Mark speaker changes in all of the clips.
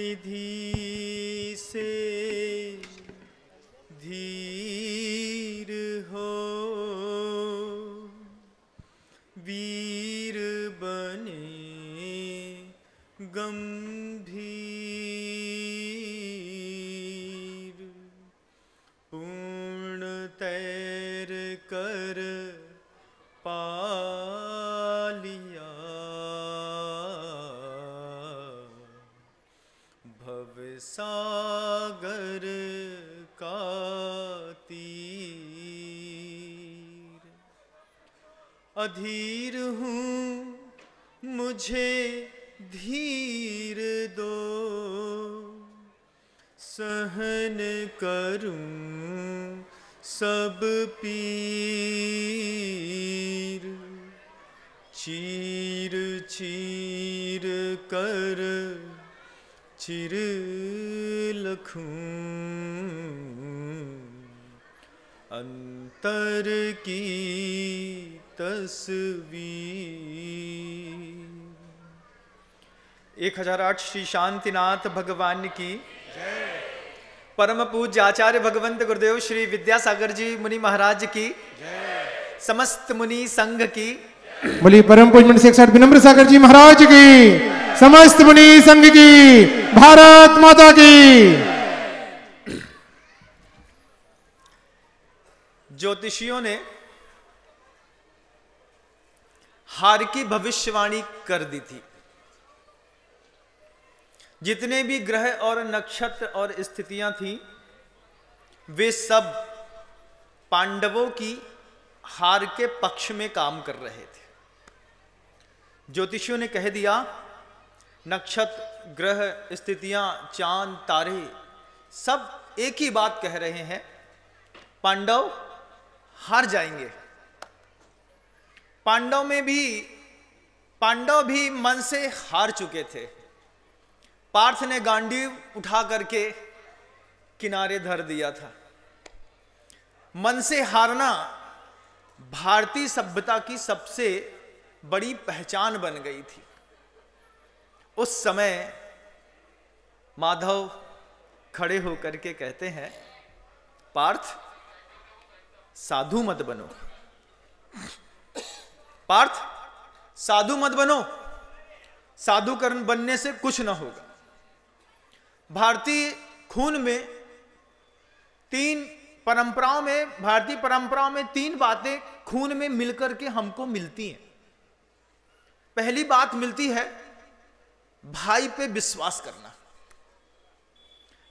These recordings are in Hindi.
Speaker 1: निधि से धीर हो, वीर बने गंभीर, पूर्ण तैर कर पा लिया भव सागर का तीर। अधीर हूँ मुझे धीर दो, सहन करूं सब पीर, चीर चीर कर चिर लखूं अंतर की तस्वीर। 1008 श्री शांतिनाथ भगवान की जय। परम पूज्य आचार्य भगवंत गुरुदेव श्री विद्यासागर जी मुनि महाराज की जय। समस्त मुनि संघ की
Speaker 2: बोली। परम पूज्य मुनि 160 विनम्र सागर जी महाराज की, समस्त मुनि संघ की, भारत माता की।
Speaker 1: ज्योतिषियों ने हार की भविष्यवाणी कर दी थी। जितने भी ग्रह और नक्षत्र और स्थितियां थी, वे सब पांडवों की हार के पक्ष में काम कर रहे थे। ज्योतिषियों ने कह दिया, नक्षत्र, ग्रह, स्थितियां, चांद, तारे सब एक ही बात कह रहे हैं, पांडव हार जाएंगे। पांडव भी मन से हार चुके थे। पार्थ ने गांडीव उठा करके किनारे धर दिया था। मन से हारना भारतीय सभ्यता की सबसे बड़ी पहचान बन गई थी। उस समय माधव खड़े होकर के कहते हैं, पार्थ साधु मत बनो, पार्थ साधु मत बनो, साधुकरण बनने से कुछ ना होगा। भारतीय खून में भारतीय परंपराओं में 3 बातें खून में मिलकर के हमको मिलती हैं। पहली बात मिलती है भाई पे विश्वास करना।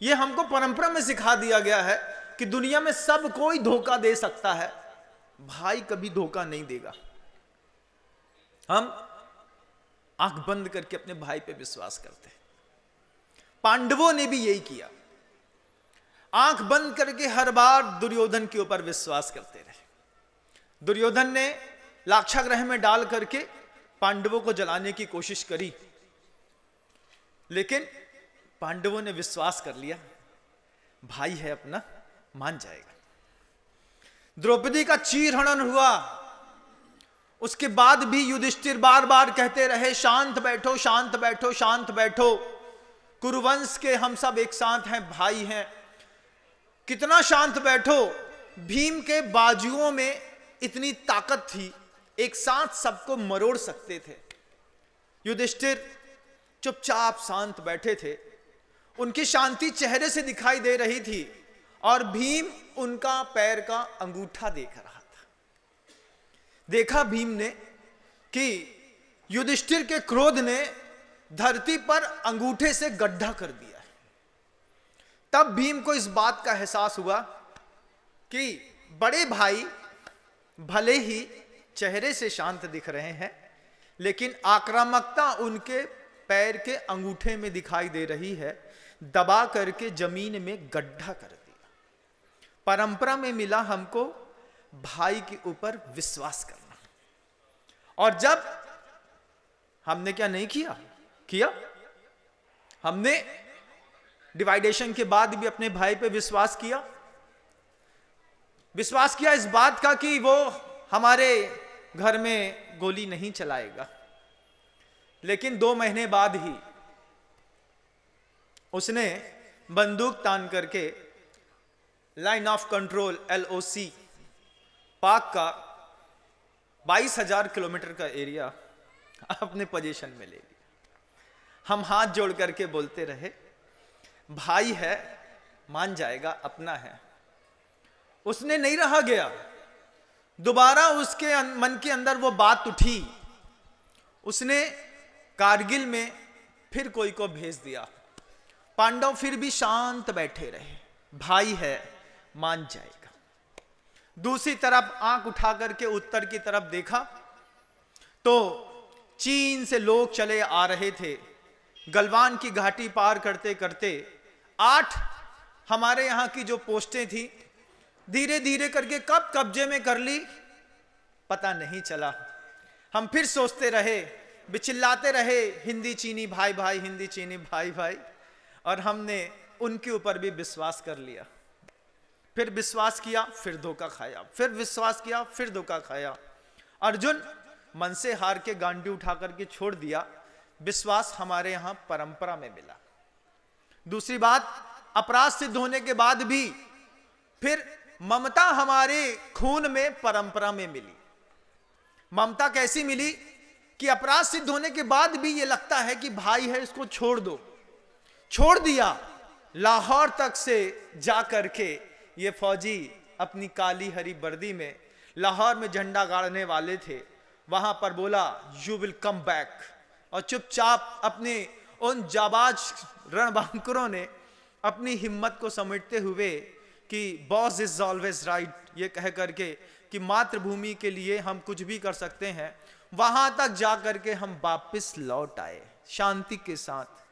Speaker 1: यह हमको परंपरा में सिखा दिया गया है कि दुनिया में सब कोई धोखा दे सकता है, भाई कभी धोखा नहीं देगा। हम आंख बंद करके अपने भाई पे विश्वास करते हैं। पांडवों ने भी यही किया, आंख बंद करके हर बार दुर्योधन के ऊपर विश्वास करते रहे। दुर्योधन ने लाक्षागृह में डाल करके पांडवों को जलाने की कोशिश करी, लेकिन पांडवों ने विश्वास कर लिया, भाई है अपना, मान जाएगा। द्रौपदी का चीरहरण हुआ, उसके बाद भी युधिष्ठिर बार बार कहते रहे, शांत बैठो, शांत बैठो, शांत बैठो, कुरुवंश के हम सब एक साथ हैं, भाई हैं। कितना शांत बैठो। भीम के बाजुओं में इतनी ताकत थी, एक साथ सबको मरोड़ सकते थे। युधिष्ठिर चुपचाप शांत बैठे थे, उनकी शांति चेहरे से दिखाई दे रही थी, और भीम उनका पैर का अंगूठा देख रहा था। देखा भीम ने कि युधिष्ठिर के क्रोध ने धरती पर अंगूठे से गड्ढा कर दिया है। तब भीम को इस बात का एहसास हुआ कि बड़े भाई भले ही चेहरे से शांत दिख रहे हैं, लेकिन आक्रामकता उनके पैर के अंगूठे में दिखाई दे रही है। दबा करके जमीन में गड्ढा कर दिया। परंपरा में मिला हमको भाई के ऊपर विश्वास करना। और जब हमने क्या नहीं किया, हमने डिवाइडेशन के बाद भी अपने भाई पे विश्वास किया इस बात का कि वो हमारे घर में गोली नहीं चलाएगा। लेकिन 2 महीने बाद ही उसने बंदूक तान करके लाइन ऑफ कंट्रोल LOC पाक का 22,000 किलोमीटर का एरिया अपने पोजीशन में ले लिया। हम हाथ जोड़ करके बोलते रहे, भाई है, मान जाएगा, अपना है। उसने नहीं रहा गया, दोबारा उसके मन के अंदर वो बात उठी। उसने कारगिल में फिर कोई को भेज दिया। पांडव फिर भी शांत बैठे रहे, भाई है, मान जाएगा। दूसरी तरफ आंख उठा करके उत्तर की तरफ देखा तो चीन से लोग चले आ रहे थे। गलवान की घाटी पार करते करते 8 हमारे यहां की जो पोस्टें थी धीरे धीरे करके कब कब्जे में कर ली पता नहीं चला। हम फिर सोचते रहे, बिचिल्लाते रहे, हिंदी चीनी भाई भाई, हिंदी चीनी भाई भाई, और हमने उनके ऊपर भी विश्वास कर लिया। फिर विश्वास किया, फिर धोखा खाया, फिर विश्वास किया, फिर धोखा खाया। अर्जुन मन से हार के गांडी उठा करके छोड़ दिया। विश्वास हमारे यहां परंपरा में मिला। दूसरी बात, अपराध सिद्ध होने के बाद भी फिर ममता हमारे खून में, परंपरा में मिली। ममता कैसी मिली कि अपराध सिद्ध होने के बाद भी ये लगता है कि भाई है, इसको छोड़ दो। छोड़ दिया। लाहौर तक से जा करके ये फौजी अपनी काली हरी वर्दी में लाहौर में झंडा गाड़ने वाले थे, वहां पर बोला यू विल कम बैक, और चुपचाप अपने उन जाबाज रणबांकुरों ने अपनी हिम्मत को समेटते हुए कि बॉस इज ऑलवेज राइट, ये कह करके कि मातृभूमि के लिए हम कुछ भी कर सकते हैं, वहां तक जा करके हम वापस लौट आए शांति के साथ।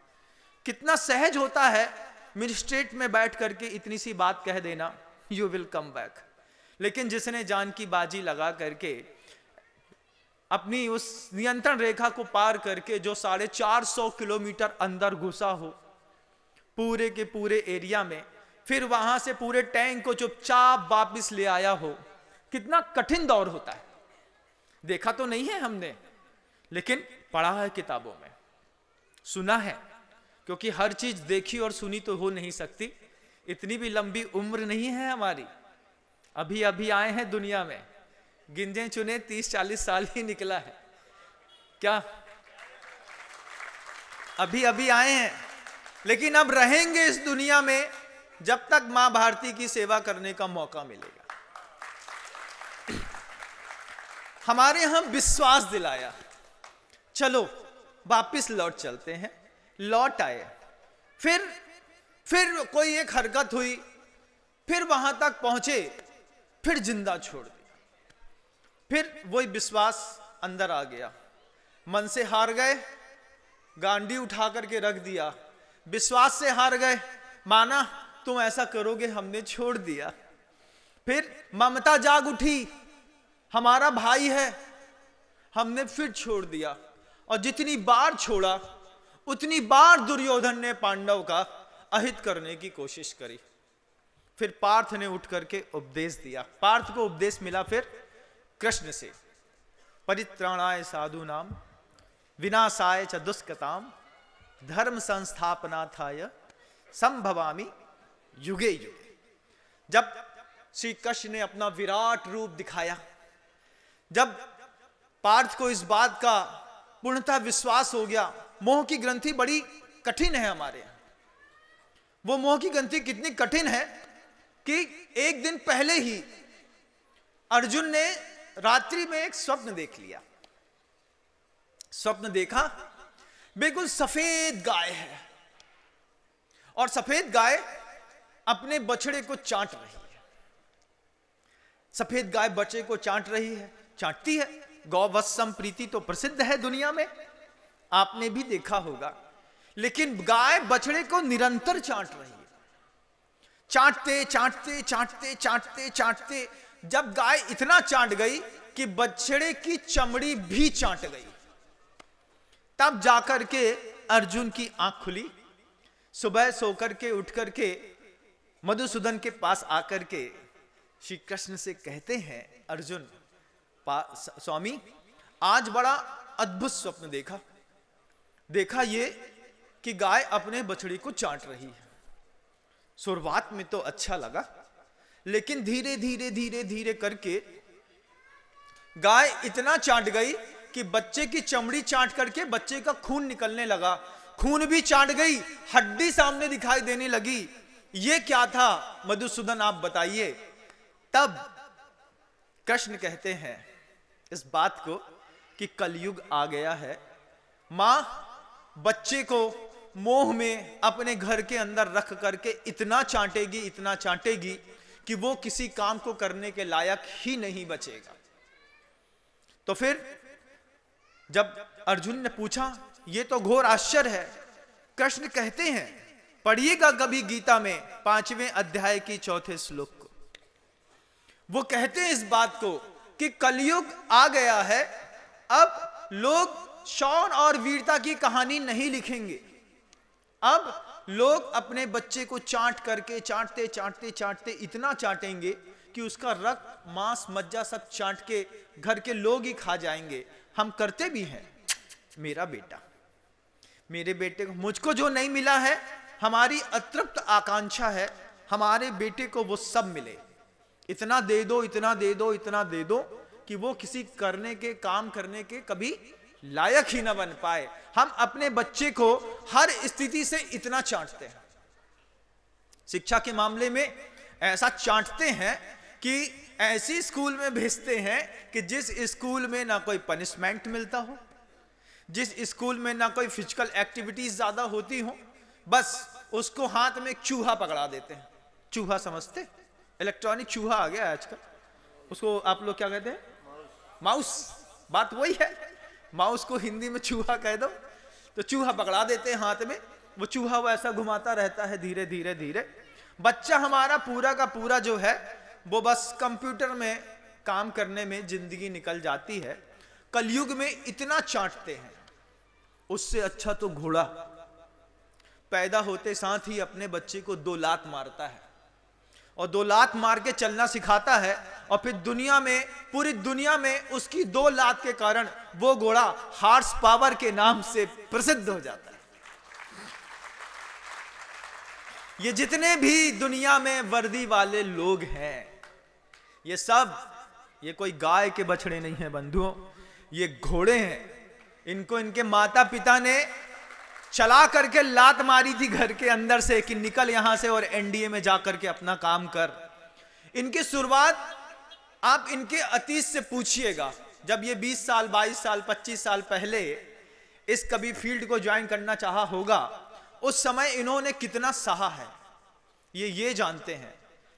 Speaker 1: कितना सहज होता है मजिस्ट्रेट में बैठ करके इतनी सी बात कह देना, यू विल कम बैक। लेकिन जिसने जान की बाजी लगा करके अपनी उस नियंत्रण रेखा को पार करके जो 450 किलोमीटर अंदर घुसा हो पूरे के पूरे एरिया में, फिर वहां से पूरे टैंक को चुपचाप वापिस ले आया हो, कितना कठिन दौर होता है। देखा तो नहीं है हमने, लेकिन पढ़ा है किताबों में, सुना है, क्योंकि हर चीज देखी और सुनी तो हो नहीं सकती। इतनी भी लंबी उम्र नहीं है हमारी, अभी अभी आए हैं दुनिया में, गिनजे चुने 30-40 साल ही निकला है क्या, अभी अभी आए हैं। लेकिन अब रहेंगे इस दुनिया में जब तक मां भारती की सेवा करने का मौका मिलेगा। हमारे यहां विश्वास दिलाया, चलो वापिस लौट चलते हैं। लौट आए, फिर कोई एक हरकत हुई, फिर वहां तक पहुंचे, फिर जिंदा छोड़ दिया, फिर वही विश्वास अंदर आ गया। मन से हार गए, गांडी उठा करके रख दिया। विश्वास से हार गए, माना तुम ऐसा करोगे, हमने छोड़ दिया। फिर ममता जाग उठी, हमारा भाई है, हमने फिर छोड़ दिया। और जितनी बार छोड़ा उतनी बार दुर्योधन ने पांडव का अहित करने की कोशिश करी। फिर पार्थ ने उठ करके उपदेश दिया। पार्थ को उपदेश मिला फिर कृष्ण से, परित्राणाय साधूनाम विनाशाय च दुष्कृताम धर्म संस्थापनार्थाय संभवामि युगे युगे। जब श्री कृष्ण ने अपना विराट रूप दिखाया, जब पार्थ को इस बात का पूर्णतः विश्वास हो गया, मोह की ग्रंथि बड़ी कठिन है हमारे यहां। वो मोह की ग्रंथि कितनी कठिन है कि एक दिन पहले ही अर्जुन ने रात्रि में एक स्वप्न देख लिया। स्वप्न देखा, बिल्कुल सफेद गाय है और सफेद गाय अपने बछड़े को चाट रही है। सफेद गाय बच्चे को चाट रही है, चाटती है। गौवत्सम प्रीति तो प्रसिद्ध है दुनिया में, आपने भी देखा होगा। लेकिन गाय बछड़े को निरंतर चाट रही है, चाटते चाटते चाटते चाटते चाटते, जब गाय इतना चाट गई कि बछड़े की चमड़ी भी चाट गई, तब जाकर के अर्जुन की आंख खुली। सुबह सोकर के उठ करके मधुसूदन के पास आकर के श्री कृष्ण से कहते हैं, अर्जुन स्वामी आज बड़ा अद्भुत स्वप्न देखा ये कि गाय अपने बछड़ी को चाट रही है। शुरुआत में तो अच्छा लगा, लेकिन धीरे धीरे धीरे धीरे करके गाय इतना चाट गई कि बच्चे की चमड़ी चाट करके बच्चे का खून निकलने लगा। खून भी चाट गई, हड्डी सामने दिखाई देने लगी। ये क्या था मधुसूदन, आप बताइए। तब कृष्ण कहते हैं इस बात को कि कलयुग आ गया है। मां बच्चे को मोह में अपने घर के अंदर रख करके इतना चाटेगी कि वो किसी काम को करने के लायक ही नहीं बचेगा। तो फिर जब अर्जुन ने पूछा, ये तो घोर आश्चर्य है, कृष्ण कहते हैं, पढ़िएगा कभी गीता में 5वें अध्याय की 4थे श्लोक को। वो कहते हैं इस बात को कि कलयुग आ गया है, अब लोग शौर्य और वीरता की कहानी नहीं लिखेंगे। अब लोग अपने बच्चे को चाट करके चाटते इतना चाटेंगे कि उसका रक्त मांस मज्जा सब चाट के घर के लोग ही खा जाएंगे। हम करते भी हैं। मेरे बेटे को, मुझको जो नहीं मिला है, हमारी अतृप्त आकांक्षा है हमारे बेटे को वो सब मिले। इतना दे दो, इतना दे दो, इतना दे दो कि वो किसी काम करने के कभी लायक ही ना बन पाए। हम अपने बच्चे को हर स्थिति से इतना चाटते हैं। शिक्षा के मामले में ऐसा चाटते हैं कि ऐसी स्कूल में भेजते हैं कि जिस स्कूल में ना कोई पनिशमेंट मिलता हो, जिस स्कूल में ना कोई फिजिकल एक्टिविटीज ज्यादा होती हो, बस उसको हाथ में चूहा पकड़ा देते हैं। चूहा समझते? इलेक्ट्रॉनिक चूहा आ गया आजकल, उसको आप लोग क्या कहते हैं? माउस। बात वही है, माउस को हिंदी में चूहा कह दो। तो चूहा पकड़ा देते हैं हाथ में, वो चूहा वैसा घुमाता रहता है धीरे धीरे धीरे। बच्चा हमारा पूरा का पूरा जो है वो बस कंप्यूटर में काम करने में जिंदगी निकल जाती है। कलयुग में इतना चाटते हैं। उससे अच्छा तो घोड़ा पैदा होते साथ ही अपने बच्चे को 2 लात मारता है और 2 लात मार के चलना सिखाता है, और फिर दुनिया में, पूरी दुनिया में उसकी 2 लात के कारण वो घोड़ा हॉर्स पावर के नाम से प्रसिद्ध हो जाता है। ये जितने भी दुनिया में वर्दी वाले लोग हैं, ये सब, ये कोई गाय के बछड़े नहीं है बंधुओं, ये घोड़े हैं। इनको इनके माता पिता ने चला करके लात मारी थी घर के अंदर से कि निकल यहां से और एनडीए में जाकर के अपना काम कर। इनकी शुरुआत आप इनके अतीत से पूछिएगा। जब ये 20 साल 22 साल 25 साल पहले इस कभी फील्ड को ज्वाइन करना चाहा होगा, उस समय इन्होंने कितना सहा है ये जानते हैं।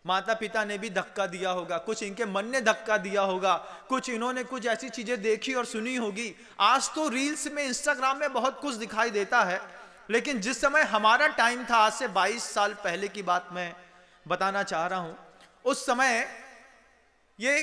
Speaker 1: माता पिता ने भी धक्का दिया होगा, कुछ इनके मन ने धक्का दिया होगा, कुछ इन्होंने कुछ ऐसी चीजें देखी और सुनी होगी। आज तो रील्स में, इंस्टाग्राम में बहुत कुछ दिखाई देता है, लेकिन जिस समय हमारा टाइम था, आज से 22 साल पहले की बात मैं बताना चाह रहा हूं। उस समय ये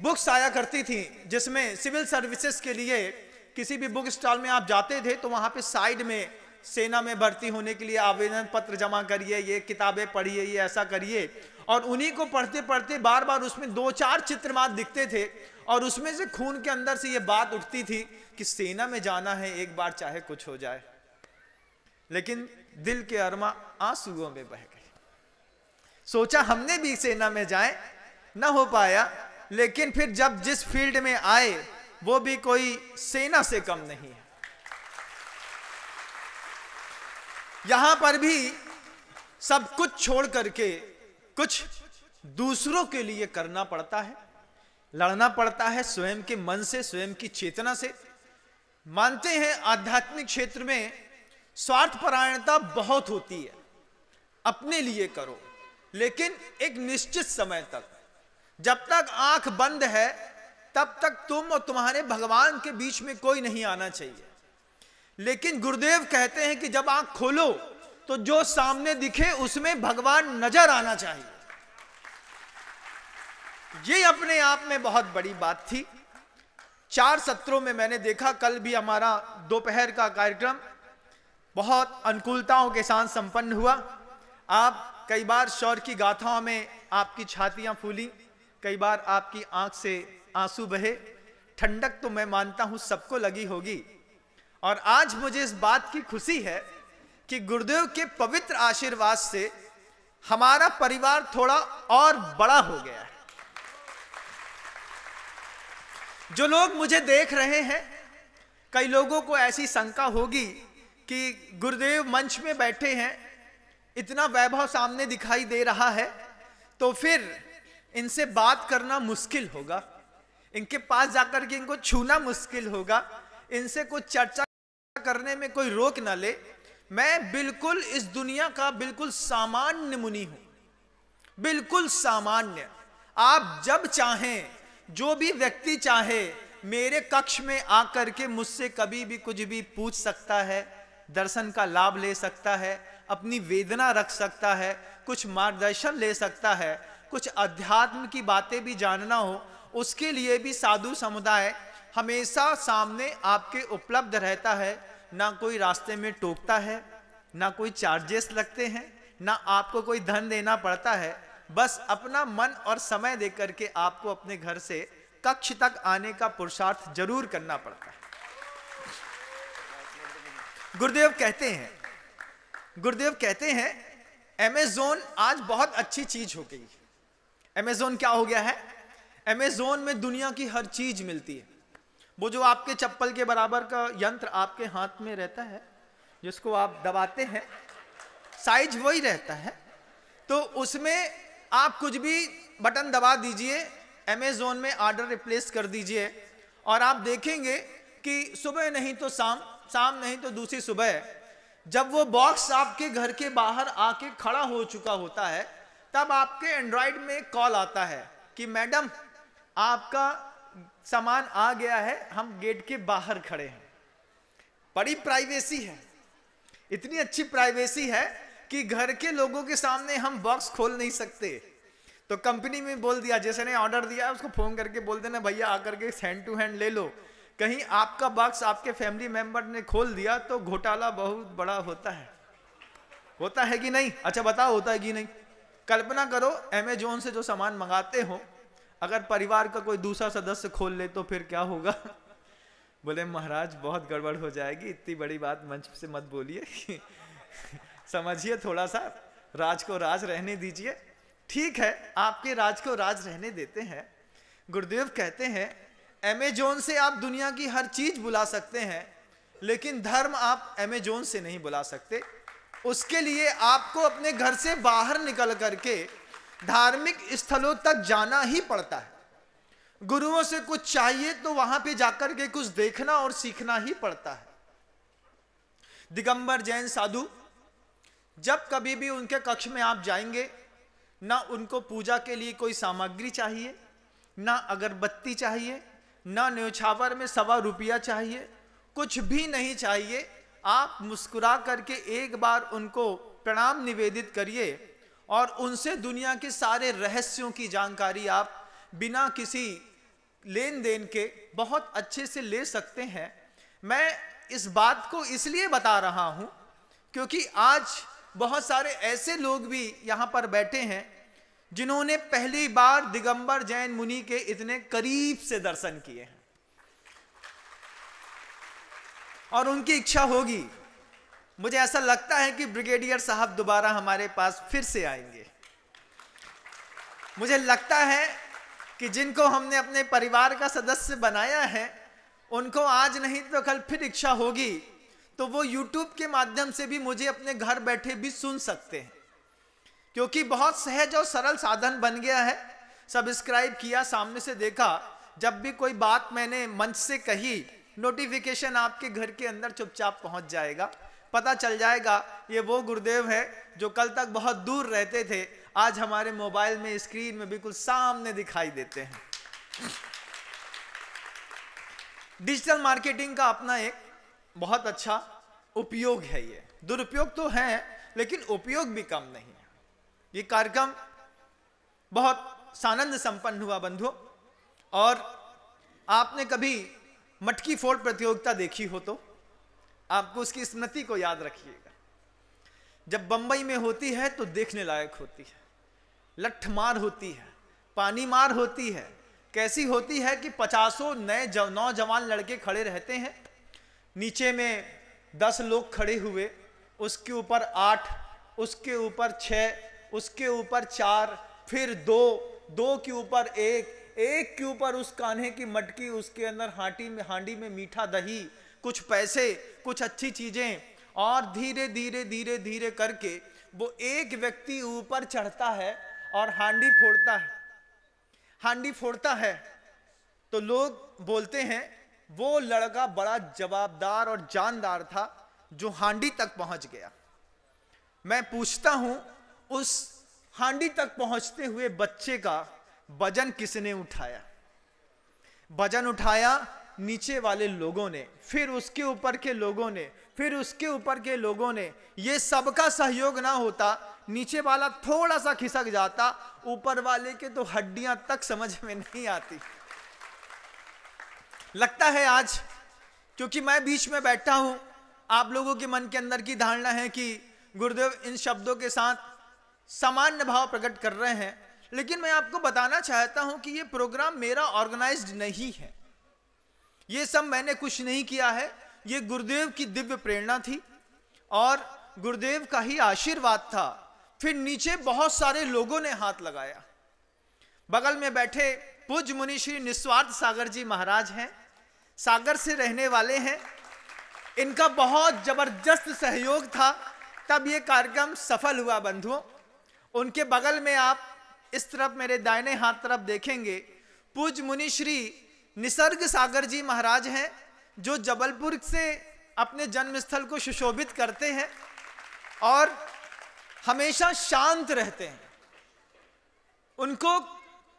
Speaker 1: बुक्स आया करती थी जिसमें सिविल सर्विसेज के लिए किसी भी बुक स्टॉल में आप जाते थे तो वहां पे साइड में सेना में भर्ती होने के लिए आवेदन पत्र जमा करिए, ये किताबें पढ़िए, ये ऐसा करिए। और उन्हीं को पढ़ते पढ़ते बार बार उसमें 2-4 चित्र मात्र दिखते थे और उसमें से खून के अंदर से ये बात उठती थी कि सेना में जाना है एक बार, चाहे कुछ हो जाए। लेकिन दिल के अरमा आंसुओं में बह गए। सोचा हमने भी सेना में जाए, ना हो पाया। लेकिन फिर जब जिस फील्ड में आए वो भी कोई सेना से कम नहीं है। यहां पर भी सब कुछ छोड़ करके कुछ दूसरों के लिए करना पड़ता है, लड़ना पड़ता है स्वयं के मन से, स्वयं की चेतना से। मानते हैं आध्यात्मिक क्षेत्र में स्वार्थपरायणता बहुत होती है, अपने लिए करो, लेकिन एक निश्चित समय तक। जब तक आंख बंद है तब तक तुम और तुम्हारे भगवान के बीच में कोई नहीं आना चाहिए। लेकिन गुरुदेव कहते हैं कि जब आंख खोलो तो जो सामने दिखे उसमें भगवान नजर आना चाहिए। ये अपने आप में बहुत बड़ी बात थी। 4 सत्रों में मैंने देखा, कल भी हमारा दोपहर का कार्यक्रम बहुत अनुकूलताओं के साथ संपन्न हुआ। आप कई बार शौर्य की गाथाओं में आपकी छातियां फूली, कई बार आपकी आंख से आंसू बहे। ठंडक तो मैं मानता हूं सबको लगी होगी। और आज मुझे इस बात की खुशी है कि गुरुदेव के पवित्र आशीर्वाद से हमारा परिवार थोड़ा और बड़ा हो गया है। जो लोग मुझे देख रहे हैं, कई लोगों को ऐसी शंका होगी कि गुरुदेव मंच में बैठे हैं, इतना वैभव सामने दिखाई दे रहा है, तो फिर इनसे बात करना मुश्किल होगा, इनके पास जाकर के इनको छूना मुश्किल होगा, इनसे कुछ चर्चा करने में कोई रोक ना ले। मैं बिल्कुल इस दुनिया का बिल्कुल सामान्य मुनि हूं, बिल्कुल सामान्य। आप जब चाहें, जो भी व्यक्ति चाहे, मेरे कक्ष में आकर के मुझसे कभी भी कुछ भी पूछ सकता है, दर्शन का लाभ ले सकता है, अपनी वेदना रख सकता है, कुछ मार्गदर्शन ले सकता है, कुछ अध्यात्म की बातें भी जानना हो, उसके लिए भी साधु समुदाय हमेशा सामने आपके उपलब्ध रहता है। ना कोई रास्ते में टोकता है, ना कोई चार्जेस लगते हैं, ना आपको कोई धन देना पड़ता है, बस अपना मन और समय देकर के आपको अपने घर से कक्ष तक आने का पुरुषार्थ जरूर करना पड़ता है। गुरुदेव कहते हैं अमेज़न आज बहुत अच्छी चीज हो गई। अमेज़न क्या हो गया है? अमेज़न में दुनिया की हर चीज मिलती है। वो जो आपके चप्पल के बराबर का यंत्र आपके हाथ में रहता है, जिसको आप दबाते हैं, साइज वही रहता है, तो उसमें आप कुछ भी बटन दबा दीजिए, अमेज़न में ऑर्डर रिप्लेस कर दीजिए, और आप देखेंगे कि सुबह नहीं तो शाम, शाम नहीं तो दूसरी सुबह, जब वो बॉक्स आपके घर के बाहर आके खड़ा हो चुका होता है, तब आपके एंड्रॉइड में कॉल आता है कि मैडम आपका सामान आ गया है, हम गेट के बाहर खड़े हैं। बड़ी प्राइवेसी है, इतनी अच्छी प्राइवेसी है कि घर के लोगों के सामने हम बॉक्स खोल नहीं सकते। तो कंपनी में बोल दिया, जैसे ने ऑर्डर दिया उसको फोन करके बोल देना भैया आकर के हैंड टू हैंड ले लो। कहीं आपका बॉक्स आपके फैमिली मेंबर ने खोल दिया तो घोटाला बहुत बड़ा होता है कि नहीं? अच्छा बताओ, होता है कि नहीं? कल्पना करो अमेज़न से जो सामान मंगाते हो, अगर परिवार का कोई दूसरा सदस्य खोल ले तो फिर क्या होगा? बोले महाराज बहुत गड़बड़ हो जाएगी, इतनी बड़ी बात मंच से मत बोलिए समझिए, थोड़ा सा राज को राज रहने दीजिए। ठीक है, आपके राज को राज रहने देते हैं। गुरुदेव कहते हैं अमेज़न से आप दुनिया की हर चीज बुला सकते हैं, लेकिन धर्म आप अमेज़न से नहीं बुला सकते। उसके लिए आपको अपने घर से बाहर निकल करके धार्मिक स्थलों तक जाना ही पड़ता है। गुरुओं से कुछ चाहिए तो वहां पे जाकर के कुछ देखना और सीखना ही पड़ता है। दिगंबर जैन साधु, जब कभी भी उनके कक्ष में आप जाएंगे, ना उनको पूजा के लिए कोई सामग्री चाहिए, ना अगरबत्ती चाहिए, ना न्योछावर में 1.25 रुपया चाहिए, कुछ भी नहीं चाहिए। आप मुस्कुरा करके एक बार उनको प्रणाम निवेदित करिए और उनसे दुनिया के सारे रहस्यों की जानकारी आप बिना किसी लेन देन के बहुत अच्छे से ले सकते हैं। मैं इस बात को इसलिए बता रहा हूं क्योंकि आज बहुत सारे ऐसे लोग भी यहां पर बैठे हैं जिन्होंने पहली बार दिगंबर जैन मुनि के इतने करीब से दर्शन किए हैं, और उनकी इच्छा होगी, मुझे ऐसा लगता है कि ब्रिगेडियर साहब दोबारा हमारे पास फिर से आएंगे। मुझे लगता है कि जिनको हमने अपने परिवार का सदस्य बनाया है, उनको आज नहीं तो कल फिर इच्छा होगी तो वो YouTube के माध्यम से भी मुझे अपने घर बैठे भी सुन सकते हैं, क्योंकि बहुत सहज और सरल साधन बन गया है। सब्सक्राइब किया, सामने से देखा, जब भी कोई बात मैंने मंच से कही, नोटिफिकेशन आपके घर के अंदर चुपचाप पहुंच जाएगा, पता चल जाएगा ये वो गुरुदेव है जो कल तक बहुत दूर रहते थे, आज हमारे मोबाइल में स्क्रीन में बिल्कुल सामने दिखाई देते हैं। डिजिटल मार्केटिंग का अपना एक बहुत अच्छा उपयोग है। ये दुरुपयोग तो है लेकिन उपयोग भी कम नहीं है। ये कार्यक्रम बहुत सानंद संपन्न हुआ बंधुओं, और आपने कभी मटकी फोड़ प्रतियोगिता देखी हो तो आपको उसकी स्मृति को याद रखिएगा। जब बंबई में होती है तो देखने लायक होती है, लठमार होती है, पानी मार होती है। कैसी होती है कि 50 नए नौजवान लड़के खड़े रहते हैं, नीचे में 10 लोग खड़े हुए, उसके ऊपर 8, उसके ऊपर 6, उसके ऊपर 4, फिर 2, 2 के ऊपर 1, 1 के ऊपर उस कान्हे की मटकी, उसके अंदर हांडी में मीठा दही, कुछ पैसे, कुछ अच्छी चीजें, और धीरे धीरे धीरे धीरे करके वो एक व्यक्ति ऊपर चढ़ता है और हांडी फोड़ता है। तो लोग बोलते हैं वो लड़का बड़ा जवाबदार और जानदार था जो हांडी तक पहुंच गया। मैं पूछता हूं, उस हांडी तक पहुंचते हुए बच्चे का वजन किसने उठाया? वजन उठाया नीचे वाले लोगों ने, फिर उसके ऊपर के लोगों ने, फिर उसके ऊपर के लोगों ने। ये सबका सहयोग ना होता, नीचे वाला थोड़ा सा खिसक जाता, ऊपर वाले के तो हड्डियां तक समझ में नहीं आती। लगता है आज क्योंकि मैं बीच में बैठा हूं, आप लोगों के मन के अंदर की धारणा है कि गुरुदेव इन शब्दों के साथ सामान्य भाव प्रकट कर रहे हैं, लेकिन मैं आपको बताना चाहता हूं कि ये प्रोग्राम मेरा ऑर्गेनाइज्ड नहीं है। ये सब मैंने कुछ नहीं किया है, ये गुरुदेव की दिव्य प्रेरणा थी और गुरुदेव का ही आशीर्वाद था। फिर नीचे बहुत सारे लोगों ने हाथ लगाया। बगल में बैठे पूज्य मुनि श्री निस्वार्थ सागर जी महाराज हैं, सागर से रहने वाले हैं। इनका बहुत जबरदस्त सहयोग था, तब ये कार्यक्रम सफल हुआ बंधुओं। उनके बगल में आप इस तरफ मेरे दाहिने हाथ तरफ देखेंगे, पूज्य मुनि श्री निसर्ग सागर जी महाराज हैं, जो जबलपुर से अपने जन्मस्थल को सुशोभित करते हैं और हमेशा शांत रहते हैं। उनको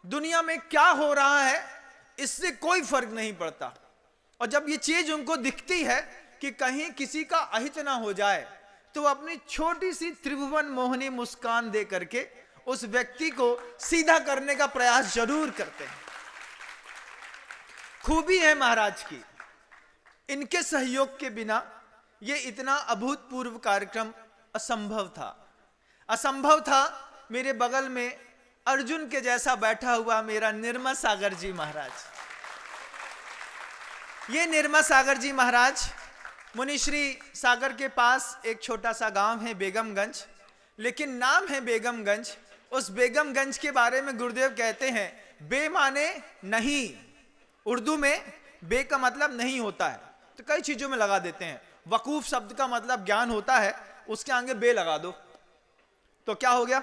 Speaker 1: दुनिया में क्या हो रहा है इससे कोई फर्क नहीं पड़ता, और जब ये चीज उनको दिखती है कि कहीं किसी का अहित ना हो जाए, तो अपनी छोटी सी त्रिभुवन मोहनी मुस्कान दे करके उस व्यक्ति को सीधा करने का प्रयास जरूर करते हैं। खूबी है महाराज की। इनके सहयोग के बिना ये इतना अभूतपूर्व कार्यक्रम असंभव था। मेरे बगल में अर्जुन के जैसा बैठा हुआ मेरा निर्मल सागर जी महाराज। ये निर्मल सागर जी महाराज मुनिश्री सागर के पास एक छोटा सा गांव है बेगमगंज, लेकिन नाम है बेगमगंज। उस बेगमगंज के बारे में गुरुदेव कहते हैं, बे माने नहीं, उर्दू में बे का मतलब नहीं होता है, तो कई चीजों में लगा देते हैं। वकूफ शब्द का मतलब ज्ञान होता है, उसके आगे बे लगा दो तो क्या हो गया?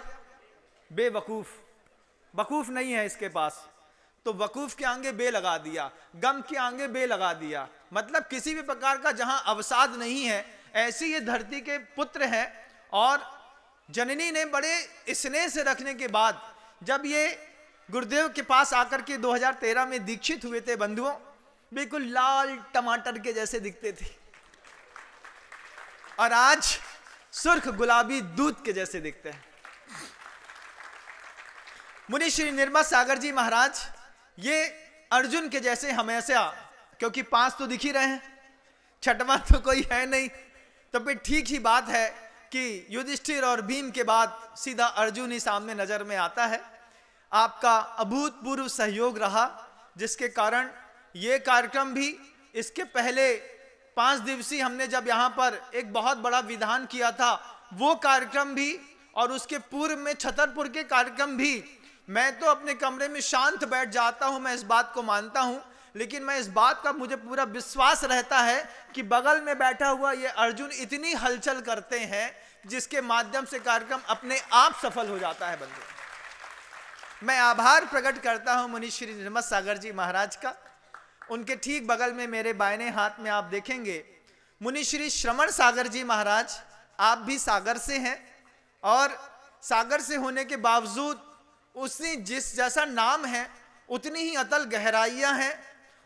Speaker 1: बेवकूफ। वकूफ नहीं है इसके पास, तो वकूफ के आगे बे लगा दिया, गम के आगे बे लगा दिया, मतलब किसी भी प्रकार का जहां अवसाद नहीं है। ऐसी ये धरती के पुत्र हैं, और जननी ने बड़े स्नेह से रखने के बाद जब ये गुरुदेव के पास आकर के 2013 में दीक्षित हुए थे बंधुओं, बिल्कुल लाल टमाटर के जैसे दिखते थे, और आज सुर्ख गुलाबी दूध के जैसे दिखते हैं। मुनि श्री निर्मल सागर जी महाराज ये अर्जुन के जैसे हमेशा, क्योंकि 5 तो दिख ही रहे हैं, 6वां तो कोई है नहीं, तो फिर ठीक ही बात है कि युधिष्ठिर और भीम के बाद सीधा अर्जुन ही सामने नजर में आता है। आपका अभूतपूर्व सहयोग रहा, जिसके कारण ये कार्यक्रम भी, इसके पहले 5 दिवसीय हमने जब यहाँ पर एक बहुत बड़ा विधान किया था, वो कार्यक्रम भी, और उसके पूर्व में छतरपुर के कार्यक्रम भी। मैं तो अपने कमरे में शांत बैठ जाता हूं, मैं इस बात को मानता हूं, लेकिन मैं इस बात का मुझे पूरा विश्वास रहता है कि बगल में बैठा हुआ ये अर्जुन इतनी हलचल करते हैं, जिसके माध्यम से कार्यक्रम अपने आप सफल हो जाता है बंधु। मैं आभार प्रकट करता हूं मुनि श्री निर्मल सागर जी महाराज का। उनके ठीक बगल में मेरे बाएं हाथ में आप देखेंगे मुनि श्री श्रमण सागर जी महाराज। आप भी सागर से हैं, और सागर से होने के बावजूद उसी जिस जैसा नाम है उतनी ही अतल गहराइयां हैं,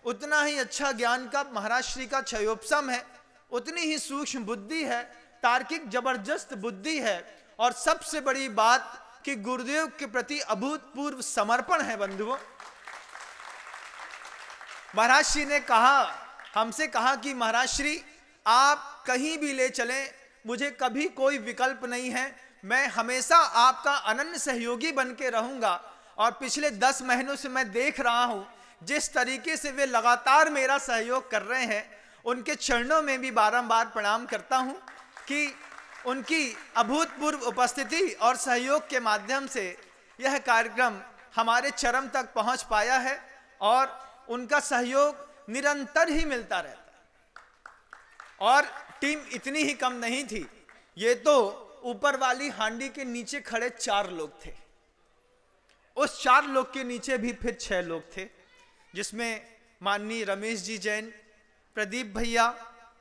Speaker 1: उतना ही अच्छा ज्ञान का महाराज श्री का क्षयोपम है, उतनी ही सूक्ष्म बुद्धि है, तार्किक जबरदस्त बुद्धि है, और सबसे बड़ी बात कि गुरुदेव के प्रति अभूतपूर्व समर्पण है बंधुओं। महाराज श्री ने हमसे कहा कि महाराज श्री आप कहीं भी ले चलें, मुझे कभी कोई विकल्प नहीं है, मैं हमेशा आपका अनन्य सहयोगी बन के रहूंगा। और पिछले 10 महीनों से मैं देख रहा हूं जिस तरीके से वे लगातार मेरा सहयोग कर रहे हैं, उनके चरणों में भी बारंबार प्रणाम करता हूं कि उनकी अभूतपूर्व उपस्थिति और सहयोग के माध्यम से यह कार्यक्रम हमारे चरम तक पहुंच पाया है और उनका सहयोग निरंतर ही मिलता रहता है। और टीम इतनी ही कम नहीं थी, ये तो ऊपर वाली हांडी के नीचे खड़े 4 लोग थे, उस 4 लोग के नीचे भी फिर 6 लोग थे, जिसमें माननीय रमेश जी जैन, प्रदीप भैया,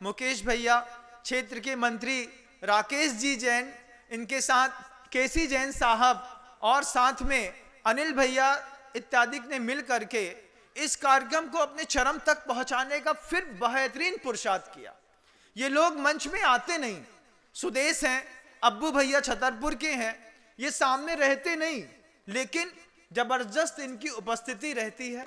Speaker 1: मुकेश भैया, क्षेत्र के मंत्री राकेश जी जैन, इनके साथ केसी जैन साहब और साथ में अनिल भैया इत्यादि ने मिल करके इस कार्यक्रम को अपने चरम तक पहुंचाने का फिर बेहतरीन पुरुषार्थ किया। ये लोग मंच में आते नहीं, सुदेश हैं, अब्बू भैया छतरपुर के हैं, ये सामने रहते नहीं, लेकिन जबरदस्त इनकी उपस्थिति रहती है।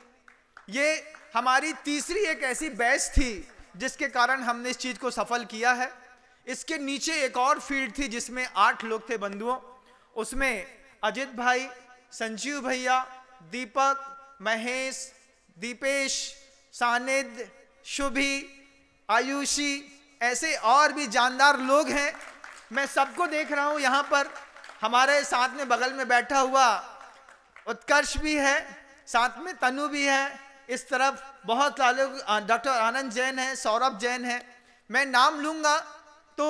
Speaker 1: ये हमारी तीसरी एक ऐसी बैच थी जिसके कारण हमने इस चीज को सफल किया है। इसके नीचे एक और फील्ड थी जिसमें 8 लोग थे बंधुओं, उसमें अजित भाई, संजीव भैया, दीपक, महेश, दीपेश, सानिध्य, शुभी, आयुषी, ऐसे और भी जानदार लोग हैं। मैं सबको देख रहा हूं यहाँ पर, हमारे साथ में बगल में बैठा हुआ उत्कर्ष भी है, साथ में तनु भी है, इस तरफ बहुत सारे डॉक्टर आनंद जैन है, सौरभ जैन है। मैं नाम लूंगा तो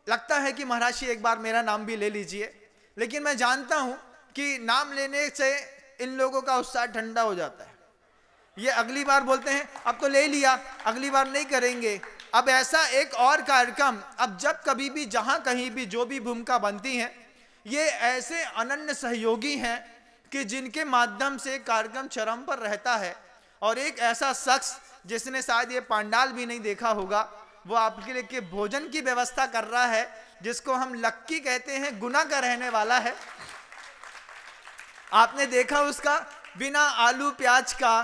Speaker 1: लगता है कि महाराज जी एक बार मेरा नाम भी ले लीजिए, लेकिन मैं जानता हूं कि नाम लेने से इन लोगों का उत्साह ठंडा हो जाता है। ये अगली बार बोलते हैं अब तो ले लिया, अगली बार नहीं करेंगे। अब ऐसा एक और कार्यक्रम, अब जब कभी भी जहां कहीं भी जो भी भूमिका बनती है, ये ऐसे अनन्य सहयोगी हैं कि जिनके माध्यम से कार्यक्रम चरम पर रहता है। और एक ऐसा शख्स जिसने शायद ये पांडाल भी नहीं देखा होगा, वो आपके लिए भोजन की व्यवस्था कर रहा है, जिसको हम लक्की कहते हैं, गुना का रहने वाला है। आपने देखा उसका बिना आलू प्याज का,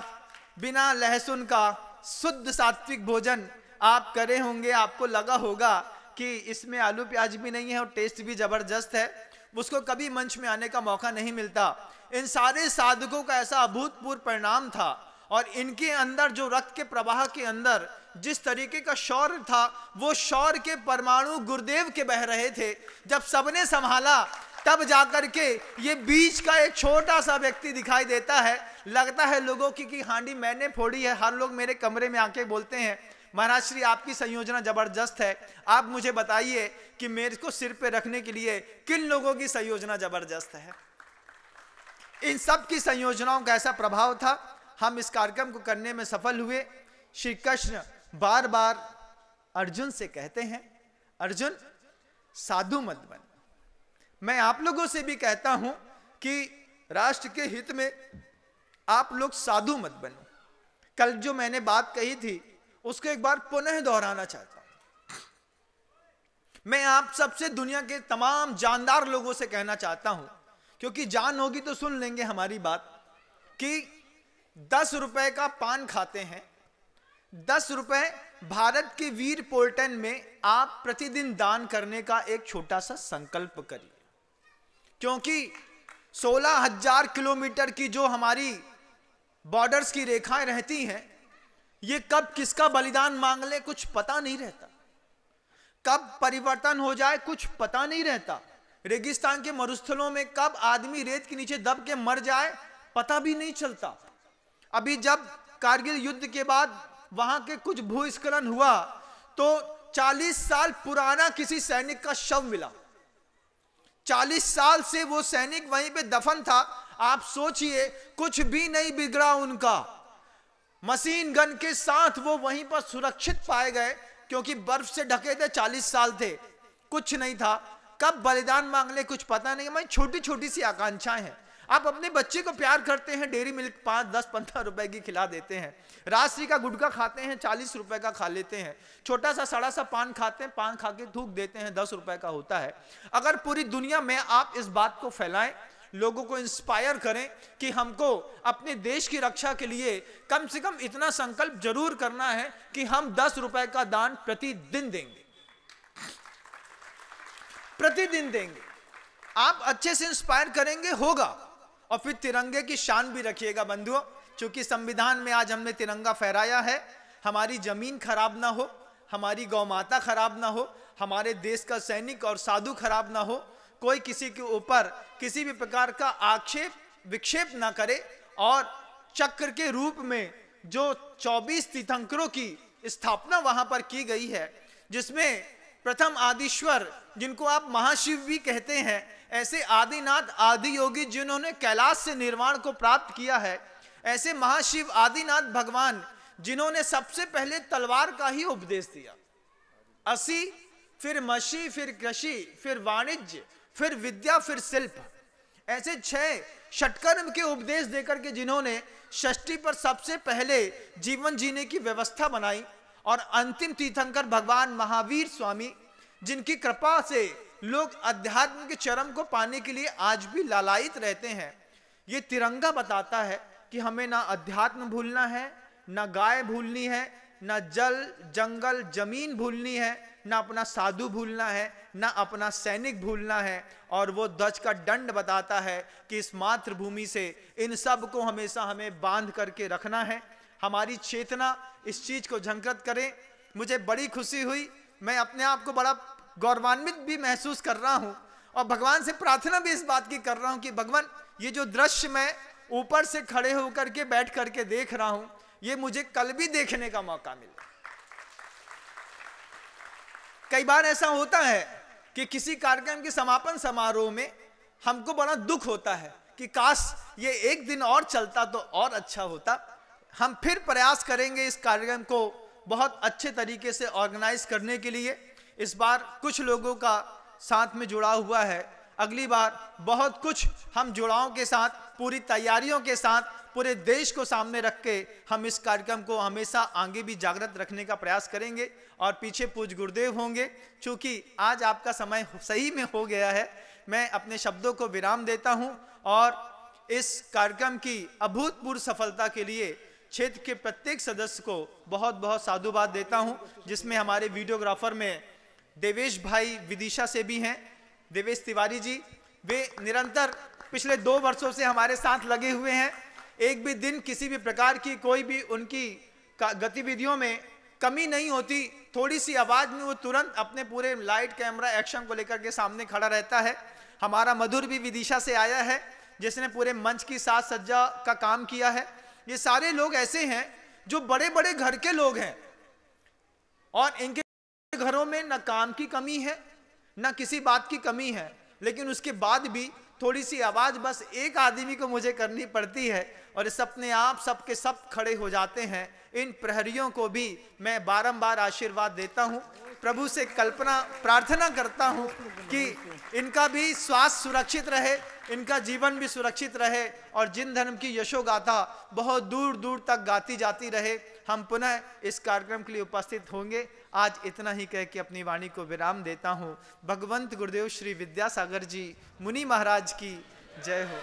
Speaker 1: बिना लहसुन का शुद्ध सात्विक भोजन आप करे होंगे, आपको लगा होगा कि इसमें आलू प्याज भी नहीं है और टेस्ट भी जबरदस्त है। उसको कभी मंच में आने का मौका नहीं मिलता। इन सारे साधकों का ऐसा अभूतपूर्व परिणाम था और इनके अंदर जो रक्त के प्रवाह के अंदर जिस तरीके का शौर्य था, वो शौर्य के परमाणु गुरुदेव के बह रहे थे। जब सबने संभाला तब जाकर के ये बीच का एक छोटा सा व्यक्ति दिखाई देता है। लगता है लोगों की कि हांडी मैंने फोड़ी है। हर लोग मेरे कमरे में आके बोलते हैं महाराज श्री आपकी संयोजना जबरदस्त है, आप मुझे बताइए कि मेरे को सिर पे रखने के लिए किन लोगों की संयोजना जबरदस्त है। इन सब की संयोजनाओं का ऐसा प्रभाव था, हम इस कार्यक्रम को करने में सफल हुए। श्री कृष्ण बार बार अर्जुन से कहते हैं, अर्जुन साधु मत बन। मैं आप लोगों से भी कहता हूं कि राष्ट्र के हित में आप लोग साधु मत बनो। कल जो मैंने बात कही थी उसको एक बार पुनः दोहराना चाहता हूं। मैं आप सबसे, दुनिया के तमाम जानदार लोगों से कहना चाहता हूं, क्योंकि जान होगी तो सुन लेंगे हमारी बात, कि 10 रुपए का पान खाते हैं, 10 रुपए भारत के वीर पोर्टल में आप प्रतिदिन दान करने का एक छोटा सा संकल्प करिए। क्योंकि 16,000 किलोमीटर की जो हमारी बॉर्डर्स की रेखाएं रहती हैं, ये कब किसका बलिदान मांग ले कुछ पता नहीं रहता, कब परिवर्तन हो जाए कुछ पता नहीं रहता। रेगिस्तान के मरुस्थलों में कब आदमी रेत के नीचे दब के मर जाए पता भी नहीं चलता। अभी जब कारगिल युद्ध के बाद वहां के कुछ भूस्खलन हुआ तो 40 साल पुराना किसी सैनिक का शव मिला। 40 साल से वो सैनिक वहीं पे दफन था। आप सोचिए, कुछ भी नहीं बिगड़ा उनका, मशीन गन के साथ वो वहीं पर सुरक्षित पाए गए, क्योंकि बर्फ से ढके थे, 40 साल थे, कुछ नहीं था। कब बलिदान मांग ले कुछ पता नहीं। हमारी छोटी छोटी सी आकांक्षाएं हैं। आप अपने बच्चे को प्यार करते हैं, डेयरी मिल्क 5, 10, 15 रुपए की खिला देते हैं। राष्ट्रीय का गुटखा खाते हैं, 40 रुपए का खा लेते हैं। छोटा सा सड़ा सा पान खाते हैं, पान खा के थूक देते हैं, 10 रुपए का होता है। अगर पूरी दुनिया में आप इस बात को फैलाएं, लोगों को इंस्पायर करें कि हमको अपने देश की रक्षा के लिए कम से कम इतना संकल्प जरूर करना है कि हम 10 रुपए का दान प्रतिदिन देंगे, प्रतिदिन देंगे। आप अच्छे से इंस्पायर करेंगे, होगा। और फिर तिरंगे की शान भी रखिएगा बंधुओं, क्योंकि संविधान में आज हमने तिरंगा फहराया है, हमारी जमीन खराब ना हो, हमारी गौ माता खराब ना हो, हमारे देश का सैनिक और साधु खराब ना हो, कोई किसी के ऊपर किसी भी प्रकार का आक्षेप विक्षेप ना करे। और चक्र के रूप में जो 24 तीर्थंकरों की स्थापना वहां पर की गई है, जिसमें प्रथम आदिश्वर जिनको आप महाशिव भी कहते हैं, ऐसे आदिनाथ आदि योगी जिन्होंने कैलाश से निर्वाण को प्राप्त किया है, ऐसे महाशिव आदिनाथ भगवान जिन्होंने सबसे पहले तलवार का ही उपदेश दिया। असी, फिर मशी, फिर कृषि, फिर वाणिज्य, फिर विद्या, फिर शिल्प, ऐसे 6 षटकर्म के उपदेश देकर के जिन्होंने षष्ठी पर सबसे पहले जीवन जीने की व्यवस्था बनाई। और अंतिम तीर्थंकर भगवान महावीर स्वामी, जिनकी कृपा से लोग अध्यात्म के चरम को पाने के लिए आज भी लालायित रहते हैं। ये तिरंगा बताता है कि हमें ना अध्यात्म भूलना है, ना गाय भूलनी है, ना जल जंगल जमीन भूलनी है, ना अपना साधु भूलना है, ना अपना सैनिक भूलना है। और वो ध्वज का दंड बताता है कि इस मातृभूमि से इन सब को हमेशा हमें बांध करके रखना है। हमारी चेतना इस चीज को झंकृत करे। मुझे बड़ी खुशी हुई, मैं अपने आप को बड़ा गौरवान्वित भी महसूस कर रहा हूं और भगवान से प्रार्थना भी इस बात की कर रहा हूं कि भगवान, ये जो दृश्य मैं ऊपर से खड़े होकर के बैठ करके देख रहा हूं, ये मुझे कल भी देखने का मौका मिले। कई बार ऐसा होता है कि किसी कार्यक्रम के समापन समारोह में हमको बड़ा दुख होता है कि काश ये एक दिन और चलता तो और अच्छा होता। हम फिर प्रयास करेंगे इस कार्यक्रम को बहुत अच्छे तरीके से ऑर्गेनाइज करने के लिए। इस बार कुछ लोगों का साथ में जुड़ा हुआ है, अगली बार बहुत कुछ हम जुड़ावों के साथ, पूरी तैयारियों के साथ, पूरे देश को सामने रख के हम इस कार्यक्रम को हमेशा आगे भी जागृत रखने का प्रयास करेंगे। और पीछे पूज्य गुरुदेव होंगे। चूंकि आज आपका समय सही में हो गया है, मैं अपने शब्दों को विराम देता हूं और इस कार्यक्रम की अभूतपूर्व सफलता के लिए क्षेत्र के प्रत्येक सदस्य को बहुत बहुत साधुवाद देता हूं, जिसमें हमारे वीडियोग्राफर में देवेश भाई विदिशा से भी हैं, देवेश तिवारी जी। वे निरंतर पिछले 2 वर्षों से हमारे साथ लगे हुए हैं। एक भी दिन किसी भी प्रकार की कोई भी उनकी गतिविधियों में कमी नहीं होती। थोड़ी सी आवाज में वो तुरंत अपने पूरे लाइट कैमरा एक्शन को लेकर के सामने खड़ा रहता है। हमारा मधुर भी विदिशा से आया है, जिसने पूरे मंच की साज सज्जा का काम किया है। ये सारे लोग ऐसे हैं जो बड़े बड़े घर के लोग हैं और इनके घरों में न काम की कमी है, न किसी बात की कमी है, लेकिन उसके बाद भी थोड़ी सी आवाज बस एक आदमी को मुझे करनी पड़ती है और इस अपने आप सबके सब खड़े हो जाते हैं। इन प्रहरियों को भी मैं बारंबार आशीर्वाद देता हूं, प्रभु से कल्पना प्रार्थना करता हूं कि इनका भी स्वास्थ्य सुरक्षित रहे, इनका जीवन भी सुरक्षित रहे और जिन धर्म की यशोगाथा बहुत दूर दूर तक गाती जाती रहे। हम पुनः इस कार्यक्रम के लिए उपस्थित होंगे। आज इतना ही कह के अपनी वाणी को विराम देता हूँ। भगवंत गुरुदेव श्री विद्यासागर जी मुनि महाराज की जय हो।